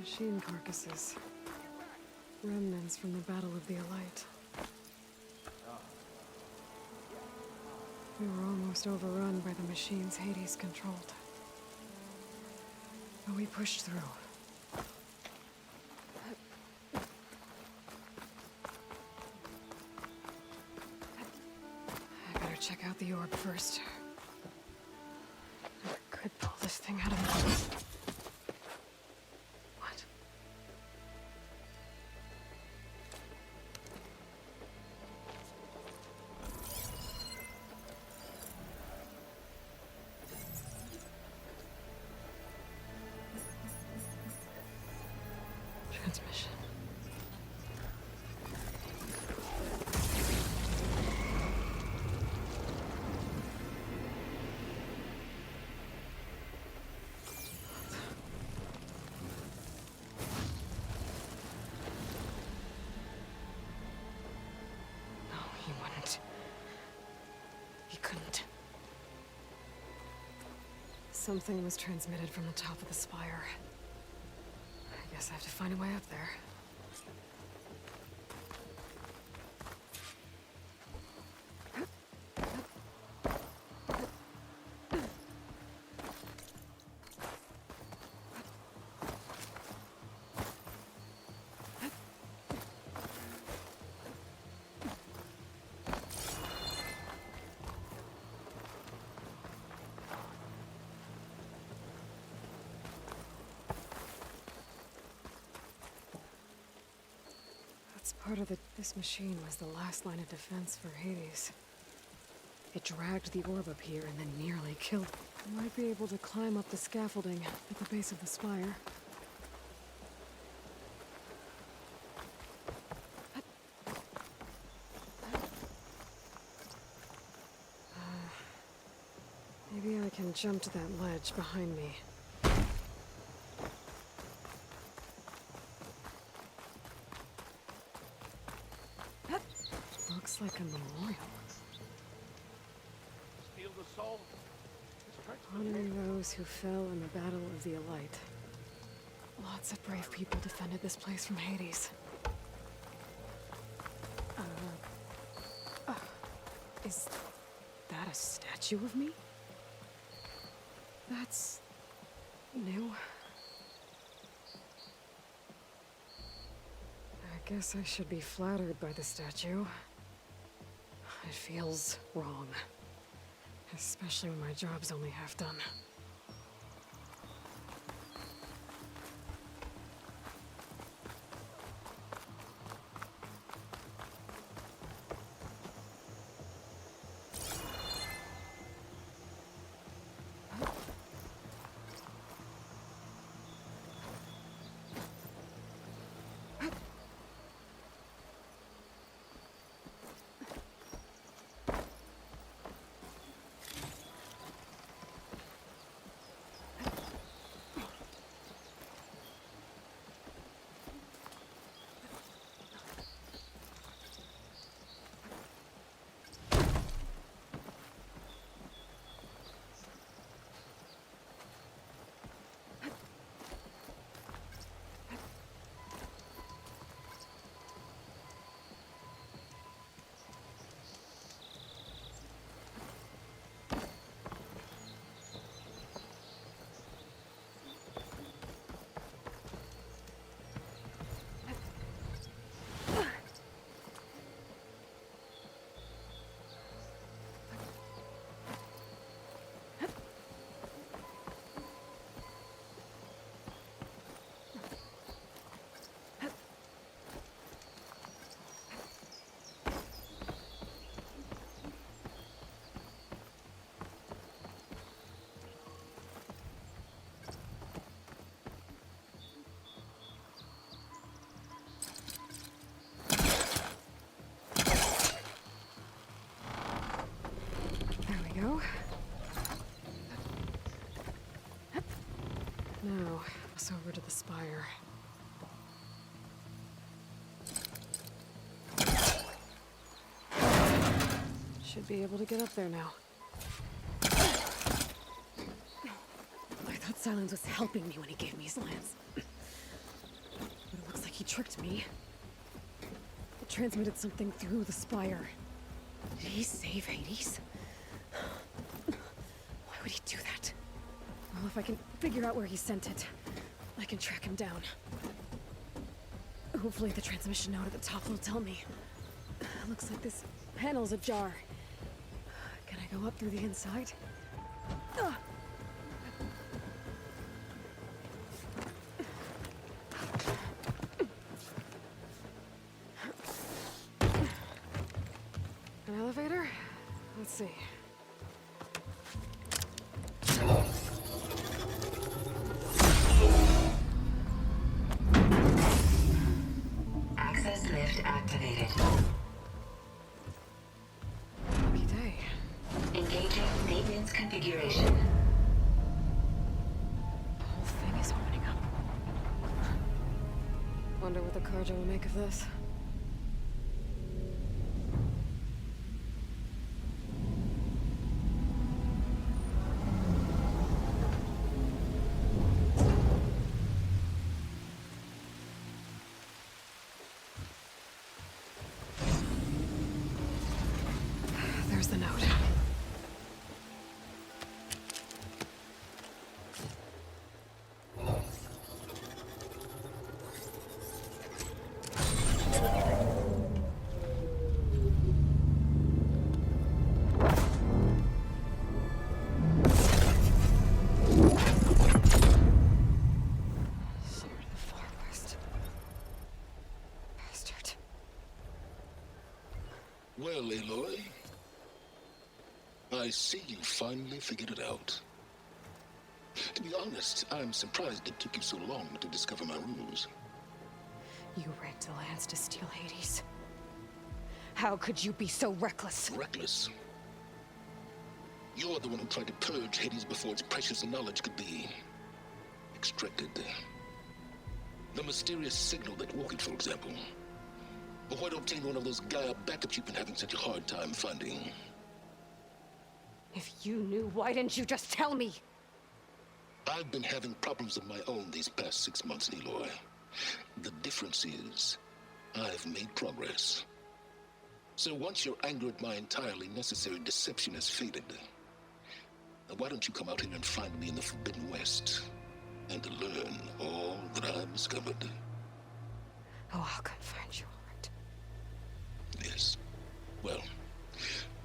Machine carcasses. Remnants from the Battle of the Elite. We were almost overrun by the machines Hades controlled. But we pushed through. I better check out the orb first. I could pull this thing out of me. What? Transmission. No, he wouldn't. He couldn't. Something was transmitted from the top of the spire. I guess I have to find a way up there. Part of this machine was the last line of defense for Hades. It dragged the orb up here and then nearly killed it. I might be able to climb up the scaffolding at the base of the spire. Maybe I can jump to that ledge behind me. Looks like a memorial. Steal the soul. Honoring those who fell in the Battle of the Elite. Lots of brave people defended this place from Hades. Is that a statue of me? That's new. I guess I should be flattered by the statue. It feels wrong. Especially when my job's only half done. Go. Now, us over to the spire. Should be able to get up there now. I thought Silence was helping me when he gave me his lance. He tricked me. It transmitted something through the spire. Did he save Hades? Why would he do that? Well, if I can figure out where he sent it, I can track him down. Hopefully the transmission node at the top will tell me. Looks like this panel's ajar. Can I go up through the inside? An elevator? Let's see. Access lift activated. Lucky day. Engaging maintenance configuration. The whole thing is opening up. Wonder what the Carja will make of this. There's the note. Sword of the Far West. Bastard. Well, Aloy, I see you finally figured it out. To be honest, I'm surprised it took you so long to discover my ruse. You rigged the lands to steal Hades. How could you be so reckless? Reckless. You're the one who tried to purge Hades before its precious knowledge could be extracted. The mysterious signal that woke it, for example. But why obtain one of those Gaia backups you've been having such a hard time finding? If you knew, why didn't you just tell me? I've been having problems of my own these past 6 months, Aloy. The difference is, I've made progress. So once your anger at my entirely necessary deception has faded, why don't you come out here and find me in the Forbidden West, and learn all that I've discovered? Oh, I'll come find you, all right. Yes. Well,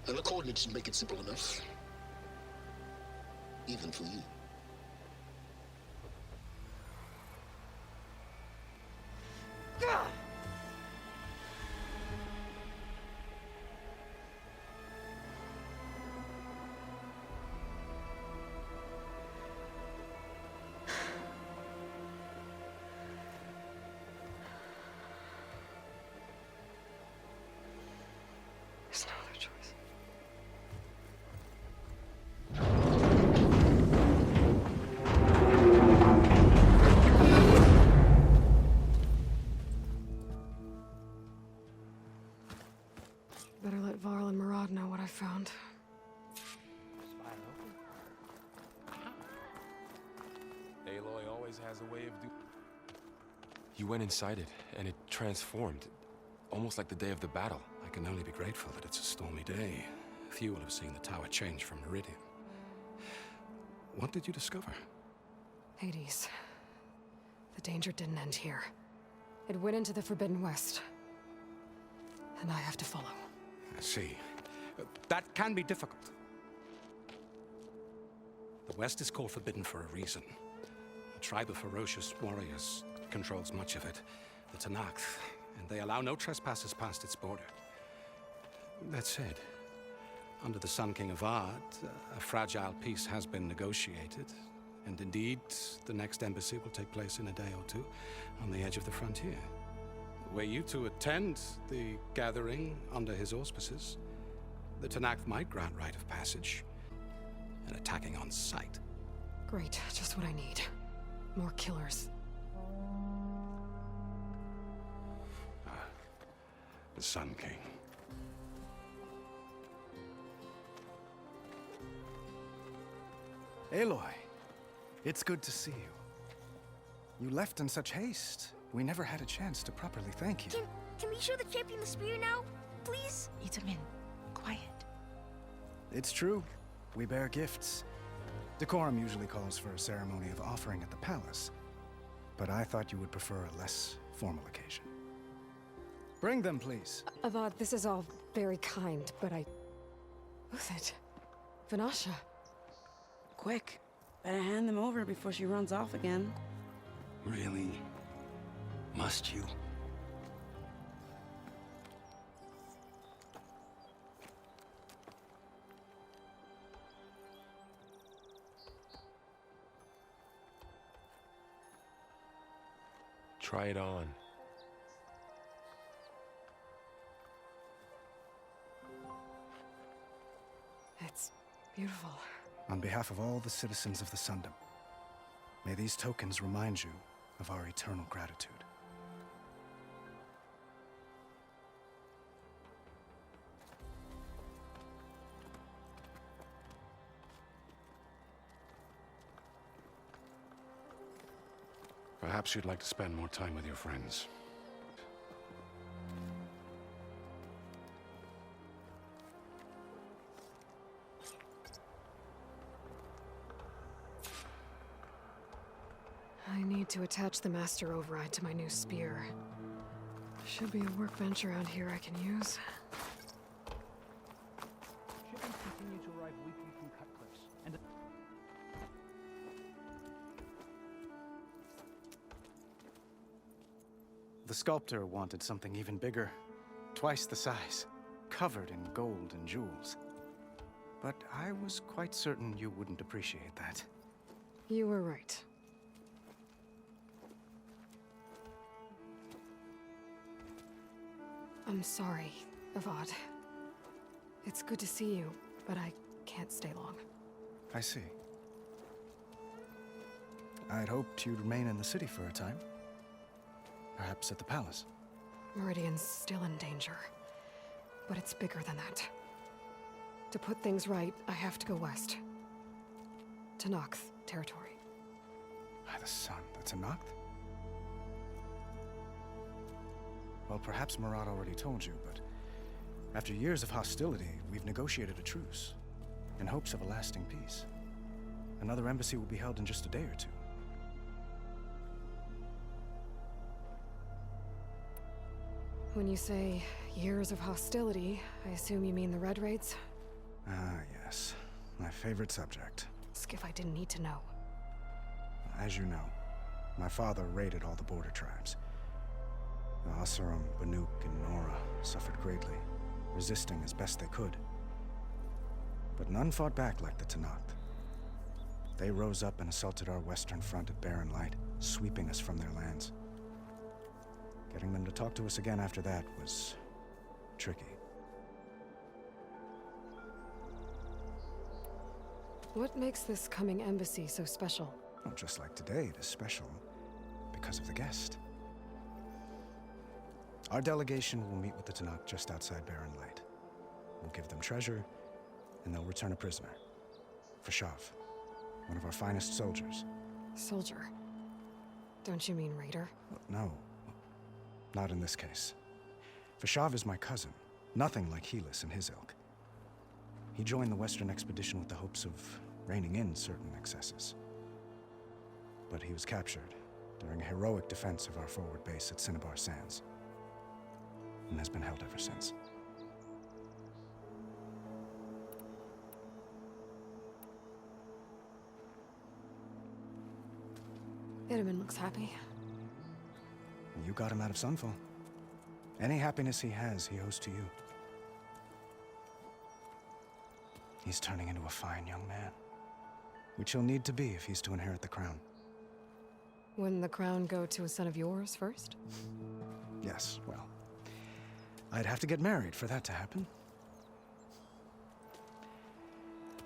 and the coordinates should make it simple enough. Even for you. There's no other choice. Better let Varl and Murad know what I found. Aloy always has a way of doing. You went inside it, and it transformed, almost like the day of the battle. I can only be grateful that it's a stormy day. Few will have seen the tower change from Meridian. What did you discover? Hades. The danger didn't end here. It went into the Forbidden West. And I have to follow. I see. That can be difficult. The West is called Forbidden for a reason. A tribe of ferocious warriors controls much of it, the Tanakh, and they allow no trespassers past its border. That said, under the Sun King of Ard, a fragile peace has been negotiated, and indeed, the next embassy will take place in a day or two on the edge of the frontier. Were you to attend the gathering under his auspices, the Tanakh might grant right of passage, and attacking on sight. Great, just what I need. More killers. The Sun King. Aloy, it's good to see you. You left in such haste. We never had a chance to properly thank you. Can we show the champion the spear now? Please? Itamin, quiet. It's true. We bear gifts. Decorum usually calls for a ceremony of offering at the palace, but I thought you would prefer a less formal occasion. Bring them, please. Avad, this is all very kind, but I... Who's it? Vanasha. Quick. Better hand them over before she runs off again. Really? Must you? Try it on. It's beautiful. On behalf of all the citizens of the Sundom, may these tokens remind you of our eternal gratitude. Perhaps you'd like to spend more time with your friends. I need to attach the Master Override to my new spear. Should be a workbench around here I can use. Shipments continue to arrive weekly from Cutcliffs, and The sculptor wanted something even bigger, twice the size, covered in gold and jewels. But I was quite certain you wouldn't appreciate that. You were right. I'm sorry, Avad. It's good to see you, but I can't stay long. I see. I'd hoped you'd remain in the city for a time. Perhaps at the palace. Meridian's still in danger, but it's bigger than that. To put things right, I have to go west. To Nox territory. By the sun, that's a Noct? Well, perhaps Murad already told you, but after years of hostility, we've negotiated a truce, in hopes of a lasting peace. Another embassy will be held in just a day or two. When you say years of hostility, I assume you mean the Red Raids? Ah, yes. My favorite subject. Skiff, I didn't need to know. As you know, my father raided all the border tribes. The Asurum, Banuk, and Nora suffered greatly, resisting as best they could. But none fought back like the Tenakth. They rose up and assaulted our western front at Barren Light, sweeping us from their lands. Getting them to talk to us again after that was tricky. What makes this coming embassy so special? Well, just like today, it is special because of the guest. Our delegation will meet with the Tenakth just outside Barren Light. We'll give them treasure, and they'll return a prisoner. Fashav, one of our finest soldiers. Soldier? Don't you mean raider? No, not in this case. Fashav is my cousin, nothing like Helis and his ilk. He joined the Western expedition with the hopes of reining in certain excesses. But he was captured during a heroic defense of our forward base at Cinnabar Sands, and has been held ever since. Itamin looks happy. You got him out of Sunfall. Any happiness he has, he owes to you. He's turning into a fine young man, which he'll need to be if he's to inherit the crown. Wouldn't the crown go to a son of yours first? Yes, well, I'd have to get married for that to happen.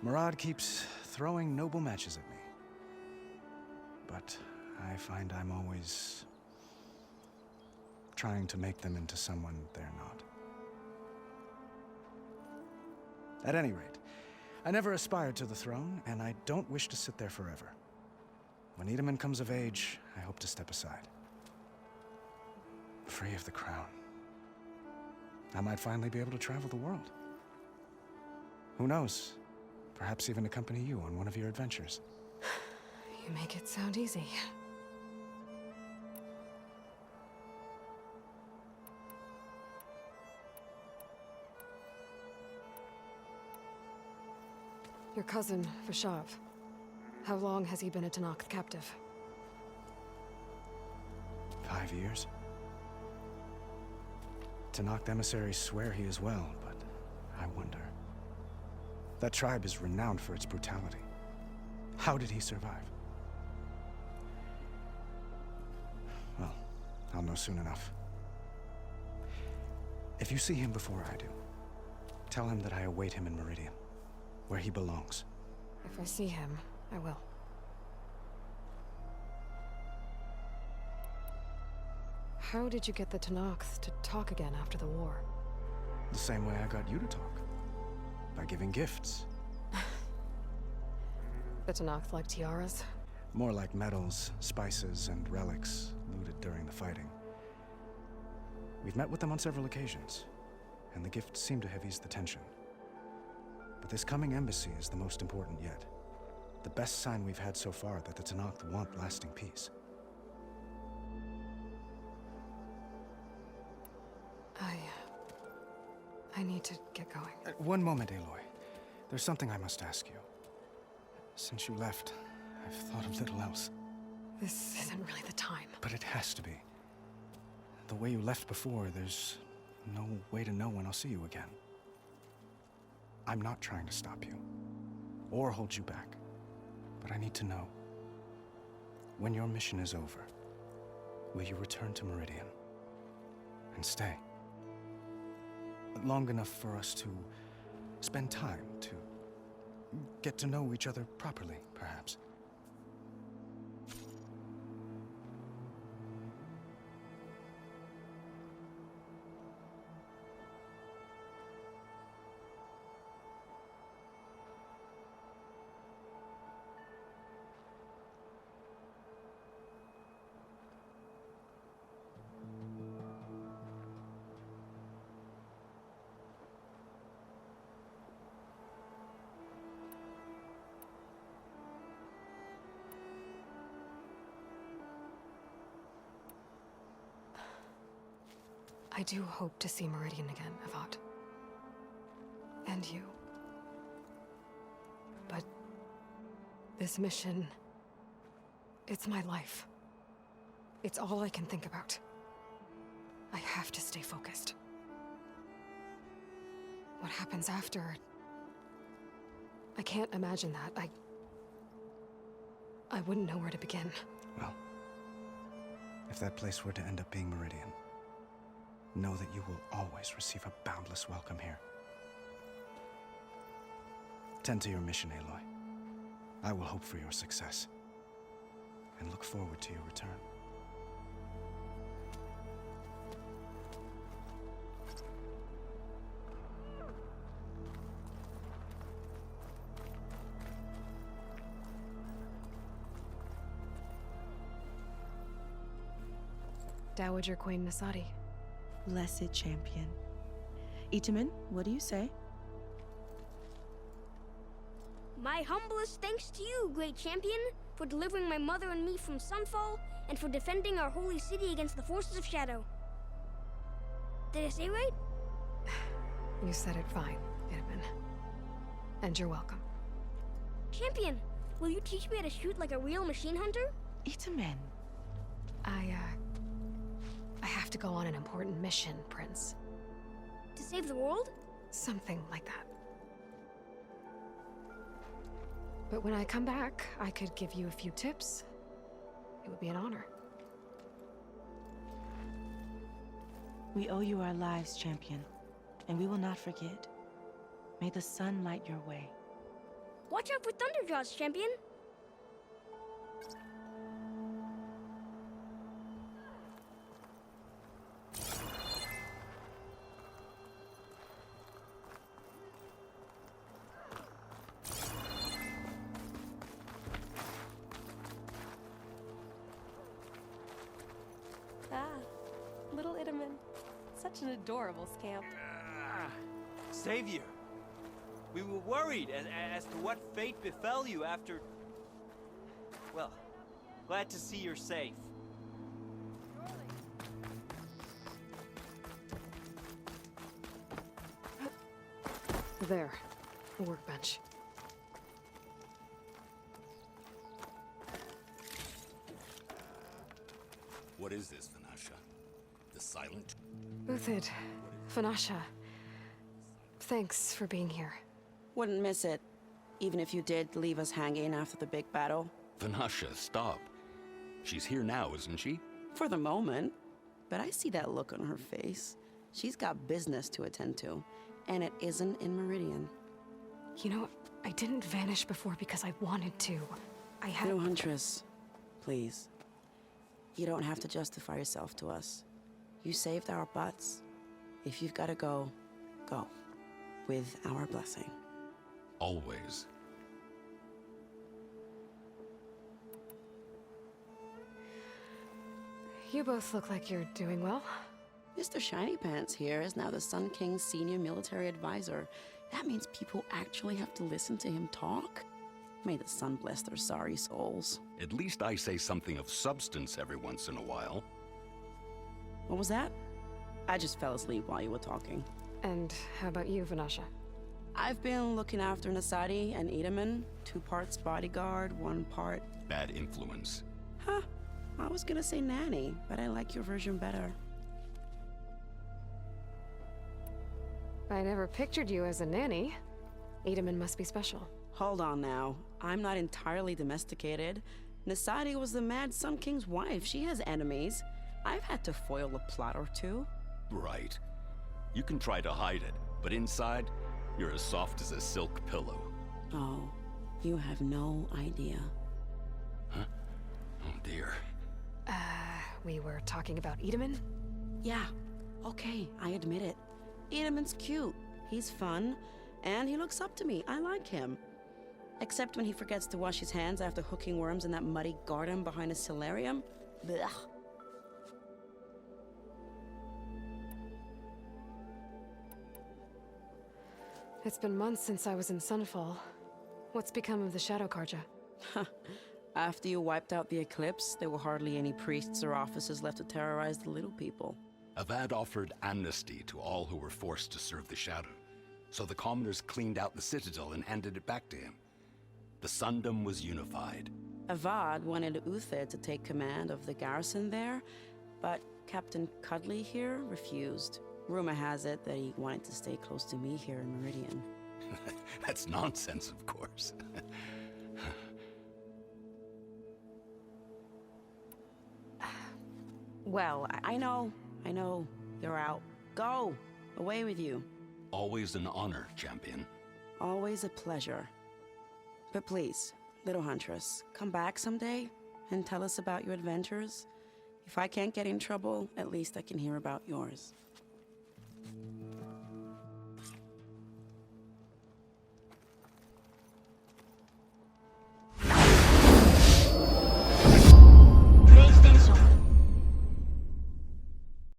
Murad keeps throwing noble matches at me. But I find I'm always trying to make them into someone they're not. At any rate, I never aspired to the throne, and I don't wish to sit there forever. When Itamin comes of age, I hope to step aside. free of the crown, I might finally be able to travel the world. Who knows? Perhaps even accompany you on one of your adventures. You make it sound easy. Your cousin, Vashav. How long has he been a Tanakh captive? 5 years. Tanakh emissaries swear he is well, but I wonder. That tribe is renowned for its brutality. How did he survive? Well, I'll know soon enough. If you see him before I do, tell him that I await him in Meridian, where he belongs. If I see him, I will. How did you get the Tanakh to talk again after the war? The same way I got you to talk. By giving gifts. The Tanakh like tiaras? More like medals, spices, and relics looted during the fighting. We've met with them on several occasions, and the gifts seem to have eased the tension. But this coming embassy is the most important yet. The best sign we've had so far that the Tanakh want lasting peace. I need to get going. One moment, Aloy. There's something I must ask you. Since you left, I've thought of little else. This isn't really the time. But it has to be. The way you left before, there's no way to know when I'll see you again. I'm not trying to stop you, or hold you back. But I need to know, when your mission is over, will you return to Meridian? And stay? Long enough for us to spend time, to get to know each other properly, perhaps. I do hope to see Meridian again, Avad. And you. But this mission, it's my life. It's all I can think about. I have to stay focused. What happens after? I can't imagine that. I wouldn't know where to begin. Well, if that place were to end up being Meridian, know that you will always receive a boundless welcome here. Tend to your mission, Aloy. I will hope for your success, and look forward to your return. Dowager Queen Nasadi. Blessed champion. Itamen, what do you say? My humblest thanks to you, great champion, for delivering my mother and me from Sunfall, and for defending our holy city against the forces of Shadow. Did I say right? You said it fine, Itamen. And you're welcome. Champion, will you teach me how to shoot like a real machine hunter? Itamen. I have to go on an important mission, Prince. To save the world? Something like that. But when I come back, I could give you a few tips. It would be an honor. We owe you our lives, champion, and we will not forget. May the sun light your way. Watch out for Thunderjaws, champion! little Itaman. Such an adorable scamp. Savior, we were worried as to what fate befell you after... Well, glad to see you're safe. There. A workbench. What is this, Vanasha? The silent... Uthid. Vanasha. Thanks for being here. Wouldn't miss it, even if you did leave us hanging after the big battle. Vanasha, stop. She's here now, isn't she? For the moment. But I see that look on her face. She's got business to attend to, and it isn't in Meridian. You know, I didn't vanish before because I wanted to. I had... No, Huntress. Please. You don't have to justify yourself to us. You saved our butts. If you've got to go, go. With our blessing. Always. You both look like you're doing well. Mr. Shiny Pants here is now the Sun King's senior military advisor. That means people actually have to listen to him talk? May the sun bless their sorry souls. At least I say something of substance every once in a while. What was that? I just fell asleep while you were talking. And how about you, Vanasha? I've been looking after Nasadi and Itaman. 2 parts bodyguard, 1 part... Bad influence. Huh. I was gonna say nanny, but I like your version better. I never pictured you as a nanny. Itaman must be special. Hold on now. I'm not entirely domesticated. Nasadi was the Mad Sun King's wife. She has enemies. I've had to foil a plot or 2. Right. You can try to hide it, but inside, you're as soft as a silk pillow. Oh, you have no idea. Huh? Oh dear. We were talking about Itaman? Yeah, okay, I admit it. Itaman's cute, he's fun, and he looks up to me. I like him. Except when he forgets to wash his hands after hooking worms in that muddy garden behind a solarium. Blech. It's been months since I was in Sunfall. What's become of the Shadow Karja? After you wiped out the eclipse, there were hardly any priests or officers left to terrorize the little people. Avad offered amnesty to all who were forced to serve the Shadow, so the commoners cleaned out the citadel and handed it back to him. The Sundom was unified. Avad wanted Uthid to take command of the garrison there, but Captain Cuddly here refused. Rumor has it that he wanted to stay close to me here in Meridian. That's nonsense, of course. Well, I know. You're out. Go! Away with you. Always an honor, champion. Always a pleasure. But please, little Huntress, come back someday and tell us about your adventures. If I can't get in trouble, at least I can hear about yours.